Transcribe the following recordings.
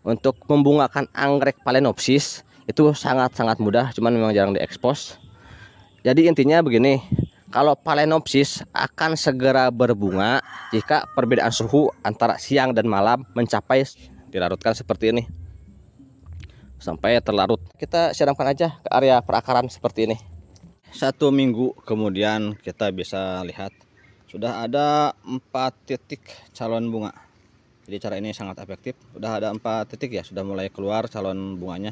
Untuk membungakan anggrek Phalaenopsis itu sangat-sangat mudah, cuman memang jarang diekspos. Jadi intinya begini, kalau Phalaenopsis akan segera berbunga jika perbedaan suhu antara siang dan malam mencapai, dilarutkan seperti ini sampai terlarut. Kita siramkan aja ke area perakaran seperti ini. 1 minggu kemudian kita bisa lihat sudah ada 4 titik calon bunga. Jadi cara ini sangat efektif. Udah ada 4 titik ya, sudah mulai keluar calon bunganya.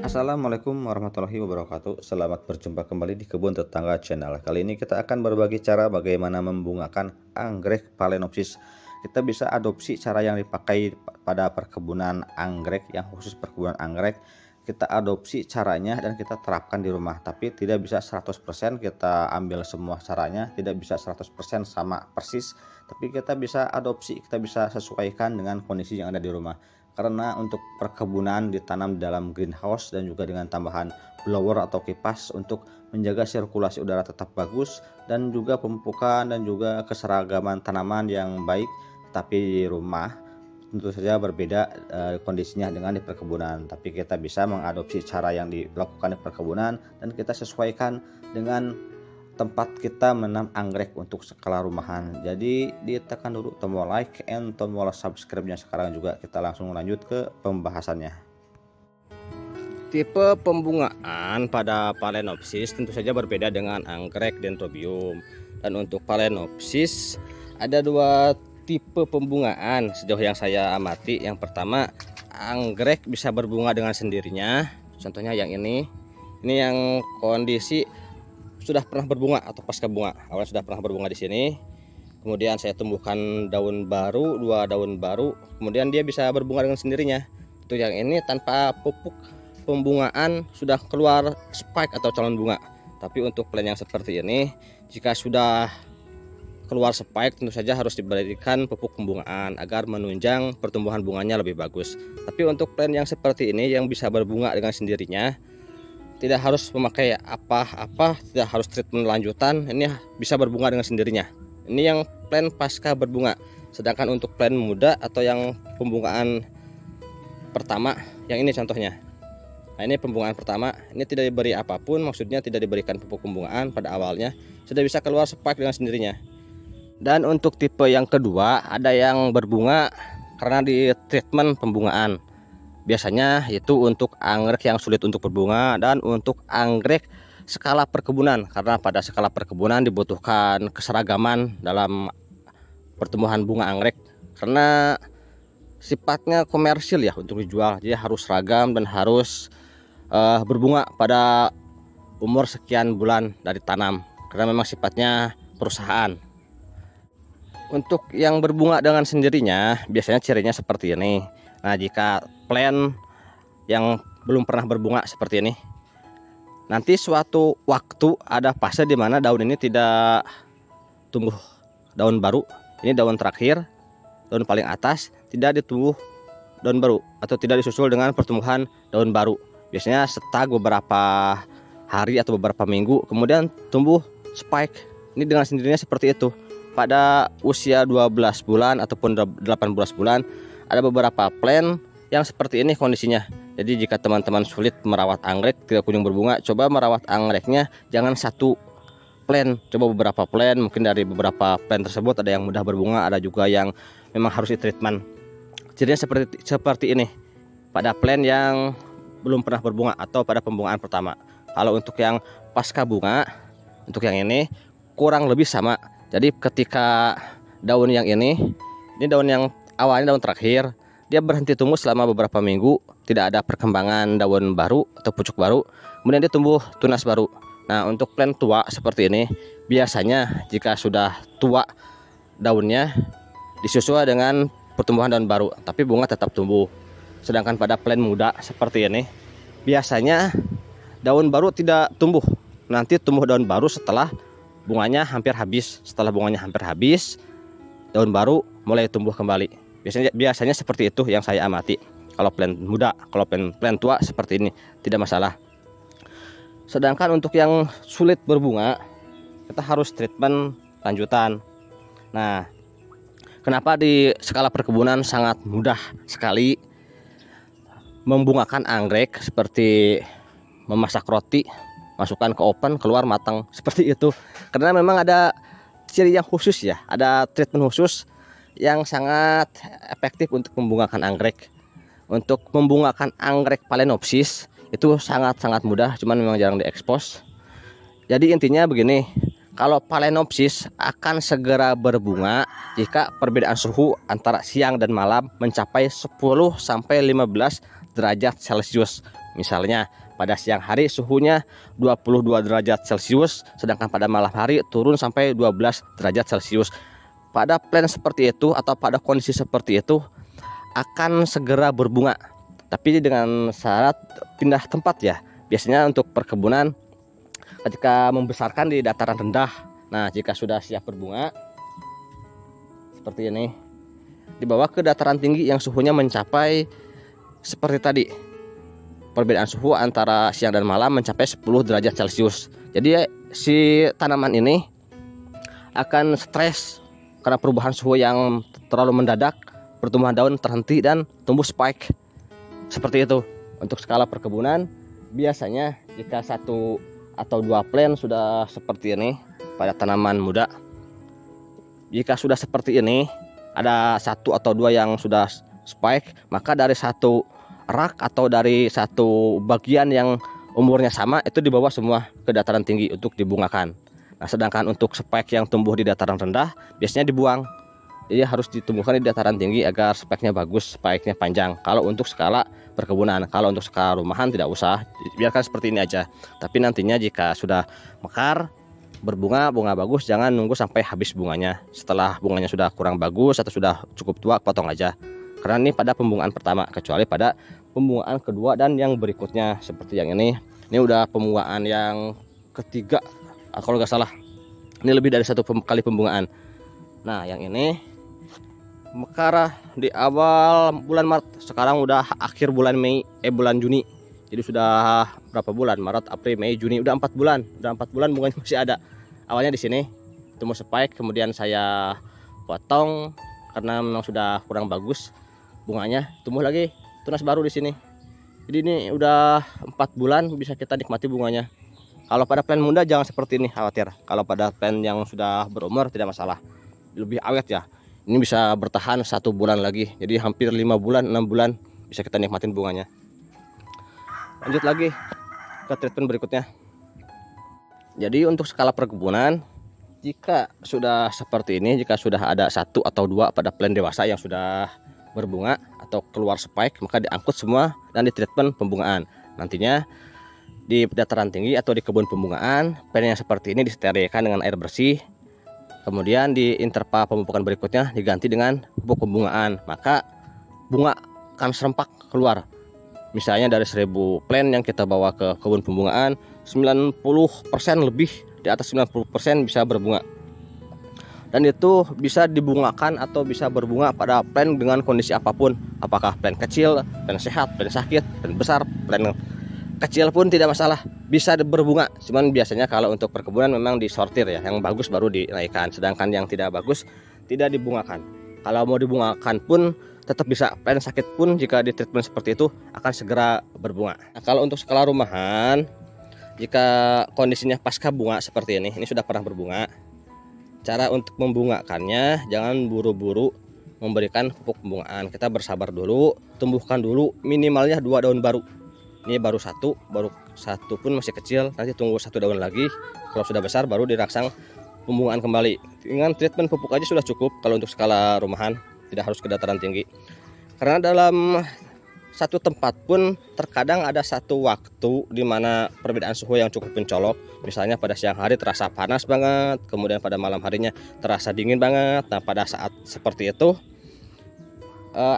Assalamualaikum warahmatullahi wabarakatuh. Selamat berjumpa kembali di Kebun Tetangga Channel. Kali ini kita akan berbagi cara bagaimana membungakan anggrek Phalaenopsis. Kita bisa adopsi cara yang dipakai pada perkebunan anggrek, yang khusus perkebunan anggrek. Kita adopsi caranya dan kita terapkan di rumah, tapi tidak bisa 100% kita ambil semua caranya, tidak bisa 100% sama persis, tapi kita bisa adopsi, kita bisa sesuaikan dengan kondisi yang ada di rumah. Karena untuk perkebunan ditanam dalam greenhouse dan juga dengan tambahan blower atau kipas untuk menjaga sirkulasi udara tetap bagus dan juga pemupukan dan juga keseragaman tanaman yang baik. Tapi di rumah tentu saja berbeda kondisinya dengan di perkebunan, tapi kita bisa mengadopsi cara yang dilakukan di perkebunan dan kita sesuaikan dengan tempat kita menanam anggrek untuk skala rumahan. Jadi ditekan dulu tombol like and tombol subscribe-nya. Sekarang juga kita langsung lanjut ke pembahasannya. Tipe pembungaan pada Phalaenopsis tentu saja berbeda dengan anggrek Dendrobium. Dan untuk Phalaenopsis ada 2 tipe pembungaan sejauh yang saya amati. Yang pertama, anggrek bisa berbunga dengan sendirinya. Contohnya yang ini yang kondisi sudah pernah berbunga atau pasca bunga. Awalnya sudah pernah berbunga di sini. Kemudian saya tumbuhkan daun baru, 2 daun baru. Kemudian dia bisa berbunga dengan sendirinya. Itu yang ini tanpa pupuk pembungaan sudah keluar spike atau calon bunga. Tapi untuk plan yang seperti ini, jika sudah keluar spike tentu saja harus diberikan pupuk pembungaan agar menunjang pertumbuhan bunganya lebih bagus. Tapi untuk plan yang seperti ini yang bisa berbunga dengan sendirinya, tidak harus memakai apa-apa, tidak harus treatment lanjutan, ini bisa berbunga dengan sendirinya. Ini yang plan pasca berbunga. Sedangkan untuk plan muda atau yang pembungaan pertama, yang ini contohnya. Nah, ini pembungaan pertama, ini tidak diberi apapun, maksudnya tidak diberikan pupuk pembungaan pada awalnya, sudah bisa keluar spike dengan sendirinya. Dan untuk tipe yang kedua, ada yang berbunga karena di treatment pembungaan. Biasanya itu untuk anggrek yang sulit untuk berbunga dan untuk anggrek skala perkebunan, karena pada skala perkebunan dibutuhkan keseragaman dalam pertumbuhan bunga anggrek karena sifatnya komersil ya untuk dijual. Jadi harus seragam dan harus berbunga pada umur sekian bulan dari tanam, karena memang sifatnya perusahaan. Untuk yang berbunga dengan sendirinya biasanya cirinya seperti ini. Nah, jika plan yang belum pernah berbunga seperti ini, nanti suatu waktu ada fase di mana daun ini tidak tumbuh daun baru. Ini daun terakhir, daun paling atas tidak ditumbuh daun baru atau tidak disusul dengan pertumbuhan daun baru. Biasanya setelah beberapa hari atau beberapa minggu kemudian tumbuh spike. Ini dengan sendirinya seperti itu. Pada usia 12 bulan ataupun 18 bulan ada beberapa plan yang seperti ini kondisinya. Jadi jika teman-teman sulit merawat anggrek, tidak kunjung berbunga, coba merawat anggreknya jangan 1 plan, coba beberapa plan. Mungkin dari beberapa plan tersebut ada yang mudah berbunga, ada juga yang memang harus ditreatment. Jadinya seperti ini pada plan yang belum pernah berbunga atau pada pembungaan pertama. Kalau untuk yang pasca bunga, untuk yang ini kurang lebih sama. Jadi ketika daun yang ini daun yang awalnya daun terakhir, dia berhenti tumbuh selama beberapa minggu, tidak ada perkembangan daun baru atau pucuk baru, kemudian dia tumbuh tunas baru. Nah, untuk plan tua seperti ini, biasanya jika sudah tua daunnya disusul dengan pertumbuhan daun baru, tapi bunga tetap tumbuh. Sedangkan pada plan muda seperti ini, biasanya daun baru tidak tumbuh, nanti tumbuh daun baru setelah bunganya hampir habis. Setelah bunganya hampir habis, daun baru mulai tumbuh kembali. Biasanya seperti itu yang saya amati. Kalau plan muda, kalau plan tua seperti ini tidak masalah. Sedangkan untuk yang sulit berbunga, kita harus treatment lanjutan. Nah, kenapa di skala perkebunan sangat mudah sekali membungakan anggrek seperti memasak roti, masukkan ke oven, keluar matang seperti itu? Karena memang ada ciri yang khusus ya, ada treatment khusus yang sangat efektif untuk membungakan anggrek. Untuk membungakan anggrek Phalaenopsis itu sangat-sangat mudah, cuman memang jarang diekspos. Jadi intinya begini, kalau Phalaenopsis akan segera berbunga jika perbedaan suhu antara siang dan malam mencapai 10 sampai 15 derajat Celcius. Misalnya pada siang hari suhunya 22 derajat Celcius, sedangkan pada malam hari turun sampai 12 derajat Celcius. Pada plan seperti itu atau pada kondisi seperti itu akan segera berbunga. Tapi dengan syarat pindah tempat ya. Biasanya untuk perkebunan ketika membesarkan di dataran rendah. Nah, jika sudah siap berbunga seperti ini, dibawa ke dataran tinggi yang suhunya mencapai seperti tadi. Perbedaan suhu antara siang dan malam mencapai 10 derajat Celcius. Jadi si tanaman ini akan stres karena perubahan suhu yang terlalu mendadak, pertumbuhan daun terhenti dan tumbuh spike. Seperti itu. Untuk skala perkebunan biasanya jika 1 atau 2 plant sudah seperti ini pada tanaman muda. Jika sudah seperti ini, ada 1 atau 2 yang sudah spike, maka dari 1 rak atau dari 1 bagian yang umurnya sama itu dibawa semua ke dataran tinggi untuk dibungakan. Nah, sedangkan untuk spike yang tumbuh di dataran rendah biasanya dibuang. Jadi harus ditumbuhkan di dataran tinggi agar speknya bagus, spike-nya panjang. Kalau untuk skala perkebunan, kalau untuk skala rumahan tidak usah, biarkan seperti ini aja. Tapi nantinya jika sudah mekar, berbunga, bunga bagus, jangan nunggu sampai habis bunganya. Setelah bunganya sudah kurang bagus atau sudah cukup tua, potong aja. Karena ini pada pembungaan pertama, kecuali pada pembungaan kedua dan yang berikutnya seperti yang ini. Ini udah pembungaan yang ketiga, kalau nggak salah. Ini lebih dari 1 kali pembungaan. Nah, yang ini mekar di awal bulan Maret, sekarang udah akhir bulan bulan Juni. Jadi sudah berapa bulan? Maret, April, Mei, Juni, udah 4 bulan. Udah 4 bulan bunganya masih ada. Awalnya di sini tumbuh spike, kemudian saya potong karena memang sudah kurang bagus bunganya. Tumbuh lagi tunas baru di sini. Jadi ini udah 4 bulan bisa kita nikmati bunganya. Kalau pada plant muda jangan seperti ini, khawatir. Kalau pada plant yang sudah berumur tidak masalah, lebih awet ya. Ini bisa bertahan 1 bulan lagi, jadi hampir 5 bulan 6 bulan bisa kita nikmatin bunganya. Lanjut lagi ke treatment berikutnya. Jadi untuk skala perkebunan, jika sudah seperti ini, jika sudah ada 1 atau 2 pada plant dewasa yang sudah berbunga atau keluar spike, maka diangkut semua dan di treatment pembungaan. Nantinya di dataran tinggi atau di kebun pembungaan, plant yang seperti ini disterilkan dengan air bersih. Kemudian di interval pemupukan berikutnya diganti dengan pupuk pembungaan, maka bunga akan serempak keluar. Misalnya dari 1000 plant yang kita bawa ke kebun pembungaan, 90% lebih, di atas 90% bisa berbunga. Dan itu bisa dibungakan atau bisa berbunga pada plant dengan kondisi apapun. Apakah plant kecil, plant sehat, plant sakit, plant besar, plant kecil pun tidak masalah, bisa berbunga. Cuman biasanya kalau untuk perkebunan memang disortir ya, yang bagus baru dinaikkan, sedangkan yang tidak bagus tidak dibungakan. Kalau mau dibungakan pun tetap bisa, plant sakit pun jika di treatment seperti itu akan segera berbunga. Nah, kalau untuk skala rumahan, jika kondisinya pasca bunga seperti ini sudah pernah berbunga, cara untuk membungakannya jangan buru-buru memberikan pupuk pembungaan. Kita bersabar dulu, tumbuhkan dulu minimalnya 2 daun baru. Ini baru satu pun masih kecil, nanti tunggu 1 daun lagi. Kalau sudah besar baru dirangsang pembungaan kembali. Dengan treatment pupuk aja sudah cukup kalau untuk skala rumahan, tidak harus ke dataran tinggi. Karena dalam satu tempat pun terkadang ada satu waktu di mana perbedaan suhu yang cukup mencolok. Misalnya pada siang hari terasa panas banget, kemudian pada malam harinya terasa dingin banget. Nah, pada saat seperti itu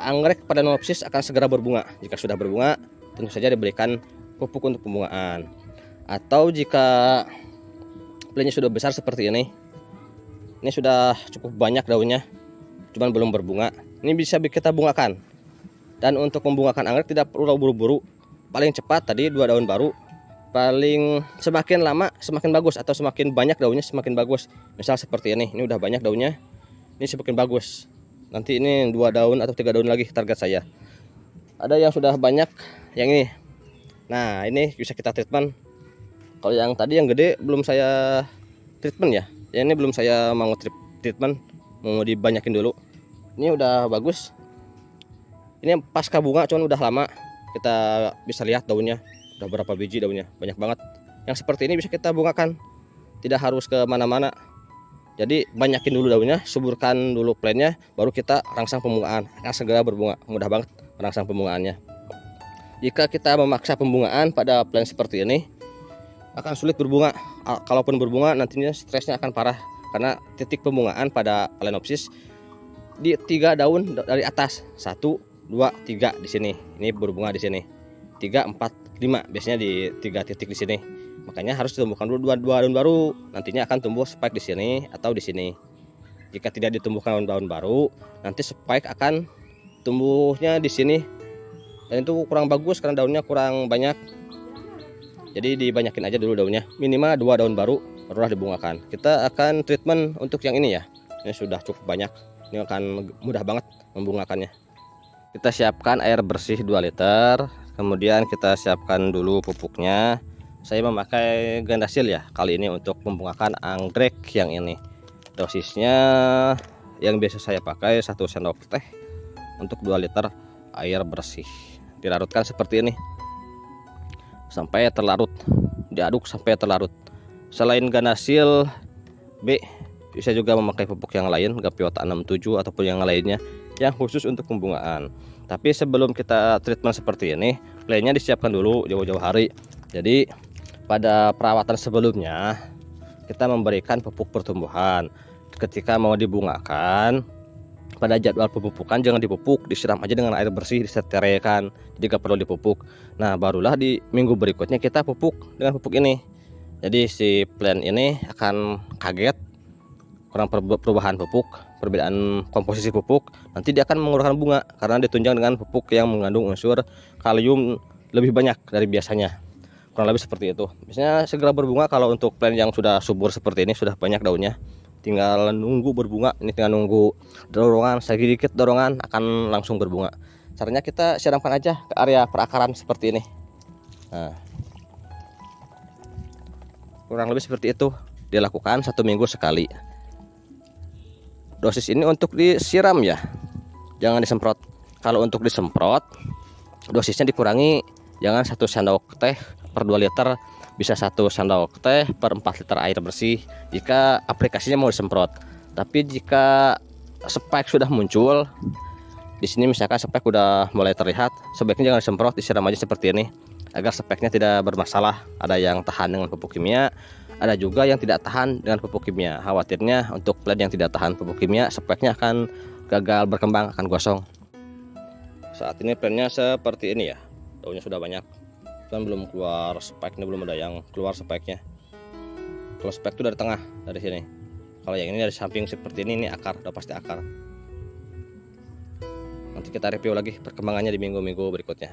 anggrek Phalaenopsis akan segera berbunga. Jika sudah berbunga, tentu saja diberikan pupuk untuk pembungaan. Atau jika plantnya sudah besar seperti ini sudah cukup banyak daunnya, cuman belum berbunga, ini bisa kita bungakan. Dan untuk membungakan anggrek tidak perlu buru-buru, paling cepat tadi 2 daun baru paling semakin lama semakin bagus, atau semakin banyak daunnya semakin bagus. Misal seperti ini udah banyak daunnya, ini semakin bagus. Nanti ini 2 daun atau 3 daun lagi target saya. Ada yang sudah banyak yang ini. Nah ini bisa kita treatment. Kalau yang tadi yang gede belum saya treatment ya. Yang ini belum saya mau treatment, mau dibanyakin dulu. Ini udah bagus. Ini pasca bunga, cuman udah lama. Kita bisa lihat daunnya udah berapa biji, daunnya banyak banget. Yang seperti ini bisa kita bungakan, tidak harus ke mana-mana. Jadi banyakin dulu daunnya, suburkan dulu plannya, baru kita rangsang pembungaan. Akan segera berbunga, mudah banget merangsang pembungaannya. Jika kita memaksa pembungaan pada plan seperti ini, akan sulit berbunga. Kalaupun berbunga nantinya stresnya akan parah, karena titik pembungaan pada Phalaenopsis di 3 daun dari atas, 1, 2, 3 di sini. Ini berbunga di sini. 3, 4, 5 biasanya di 3 titik di sini. Makanya harus ditumbuhkan dulu 2 daun baru. Nantinya akan tumbuh spike di sini atau di sini. Jika tidak ditumbuhkan daun baru, nanti spike akan tumbuhnya di sini. Dan itu kurang bagus karena daunnya kurang banyak. Jadi dibanyakin aja dulu daunnya. Minimal 2 daun baru barulah dibungakan. Kita akan treatment untuk yang ini ya. Ini sudah cukup banyak. Ini akan mudah banget membungakannya. Kita siapkan air bersih 2 liter. Kemudian kita siapkan dulu pupuknya. Saya memakai Gandasil ya kali ini untuk membungakan anggrek yang ini. Dosisnya yang biasa saya pakai 1 sendok teh untuk 2 liter air bersih. Dilarutkan seperti ini sampai terlarut, diaduk sampai terlarut. Selain Gandasil B, bisa juga memakai pupuk yang lain, Gaviota 67 ataupun yang lainnya yang khusus untuk pembungaan. Tapi sebelum kita treatment seperti ini, plannya disiapkan dulu jauh-jauh hari. Jadi pada perawatan sebelumnya kita memberikan pupuk pertumbuhan. Ketika mau dibungakan, pada jadwal pemupukan jangan dipupuk, disiram aja dengan air bersih, diseteraikan, jadi gak perlu dipupuk. Nah barulah di minggu berikutnya kita pupuk dengan pupuk ini. Jadi si plant ini akan kaget kurang perubahan pupuk, perbedaan komposisi pupuk. Nanti dia akan mengeluarkan bunga karena ditunjang dengan pupuk yang mengandung unsur kalium lebih banyak dari biasanya. Kurang lebih seperti itu. Biasanya segera berbunga kalau untuk plant yang sudah subur seperti ini, sudah banyak daunnya. Tinggal nunggu berbunga. Ini tinggal nunggu dorongan, sedikit dorongan akan langsung berbunga. Caranya kita siramkan aja ke area perakaran seperti ini. Nah, kurang lebih seperti itu. Dilakukan 1 minggu sekali. Dosis ini untuk disiram ya, jangan disemprot. Kalau untuk disemprot, dosisnya dikurangi. Jangan 1 sendok teh per 2 liter, bisa 1 sendok teh per 4 liter air bersih jika aplikasinya mau disemprot. Tapi jika spike sudah muncul, di sini misalkan spike udah mulai terlihat, sebaiknya jangan disemprot, disiram aja seperti ini agar spike-nya tidak bermasalah. Ada yang tahan dengan pupuk kimia, ada juga yang tidak tahan dengan pupuk kimia. Khawatirnya untuk plant yang tidak tahan pupuk kimia, spike-nya akan gagal berkembang, akan gosong. Saat ini plantnya seperti ini ya, daunnya sudah banyak, kan belum keluar spike-nya, belum ada yang keluar spike-nya. Kalau spike itu dari tengah, dari sini. Kalau yang ini dari samping seperti ini akar, udah pasti akar. Nanti kita review lagi perkembangannya di minggu-minggu berikutnya.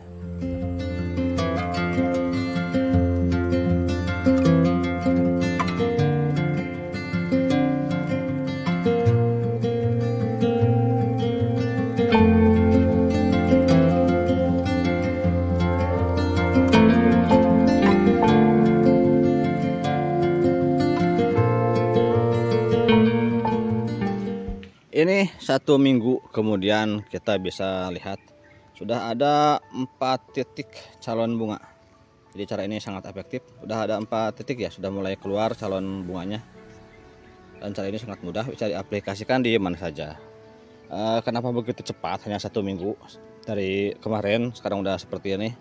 Ini 1 minggu kemudian kita bisa lihat sudah ada 4 titik calon bunga. Jadi cara ini sangat efektif. Udah ada 4 titik ya, sudah mulai keluar calon bunganya. Dan cara ini sangat mudah, bisa diaplikasikan di mana saja. Kenapa begitu cepat, hanya 1 minggu dari kemarin sekarang udah seperti ini?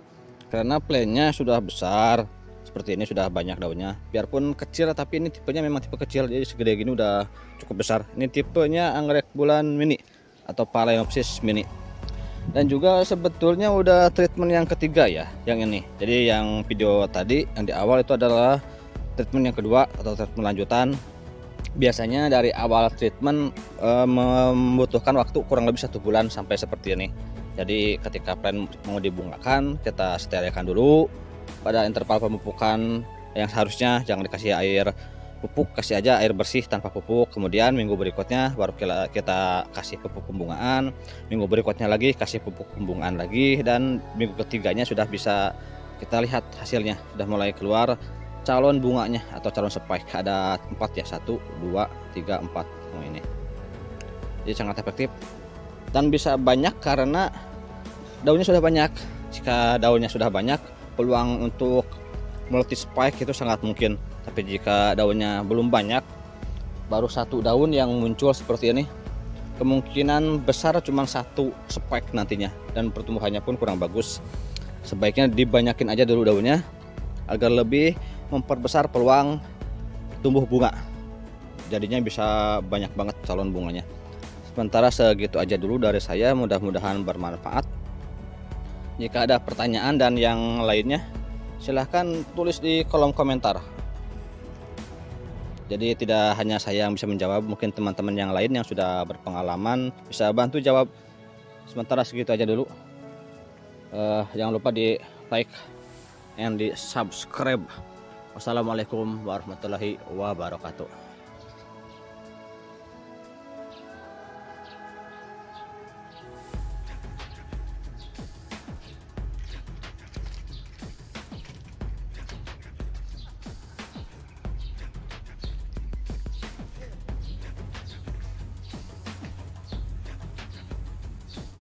Karena plannya sudah besar. Seperti ini sudah banyak daunnya, biarpun kecil tapi ini tipenya memang tipe kecil, jadi segede gini udah cukup besar. Ini tipenya anggrek bulan mini atau Phalaenopsis mini. Dan juga sebetulnya udah treatment yang ketiga ya, yang ini. Jadi yang video tadi yang di awal itu adalah treatment yang kedua atau treatment lanjutan. Biasanya dari awal treatment membutuhkan waktu kurang lebih 1 bulan sampai seperti ini. Jadi ketika plant mau dibungakan, kita sterilkan dulu, pada interval pemupukan yang seharusnya jangan dikasih air pupuk, kasih aja air bersih tanpa pupuk. Kemudian minggu berikutnya baru kita kasih pupuk pembungaan, minggu berikutnya lagi kasih pupuk pembungaan lagi, dan minggu ketiganya sudah bisa kita lihat hasilnya, sudah mulai keluar calon bunganya atau calon spike. Ada 4 ya, 1 2 3 4. Oh, ini jadi sangat efektif dan bisa banyak karena daunnya sudah banyak. Jika daunnya sudah banyak, peluang untuk multi spike itu sangat mungkin. Tapi jika daunnya belum banyak, baru 1 daun yang muncul seperti ini, kemungkinan besar cuma 1 spike nantinya, dan pertumbuhannya pun kurang bagus. Sebaiknya dibanyakin aja dulu daunnya agar lebih memperbesar peluang tumbuh bunga. Jadinya bisa banyak banget calon bunganya. Sementara segitu aja dulu dari saya, mudah-mudahan bermanfaat. Jika ada pertanyaan dan yang lainnya, silahkan tulis di kolom komentar. Jadi tidak hanya saya yang bisa menjawab, mungkin teman-teman yang lain yang sudah berpengalaman bisa bantu jawab. Sementara segitu aja dulu. Jangan lupa di like and di subscribe. Wassalamualaikum warahmatullahi wabarakatuh.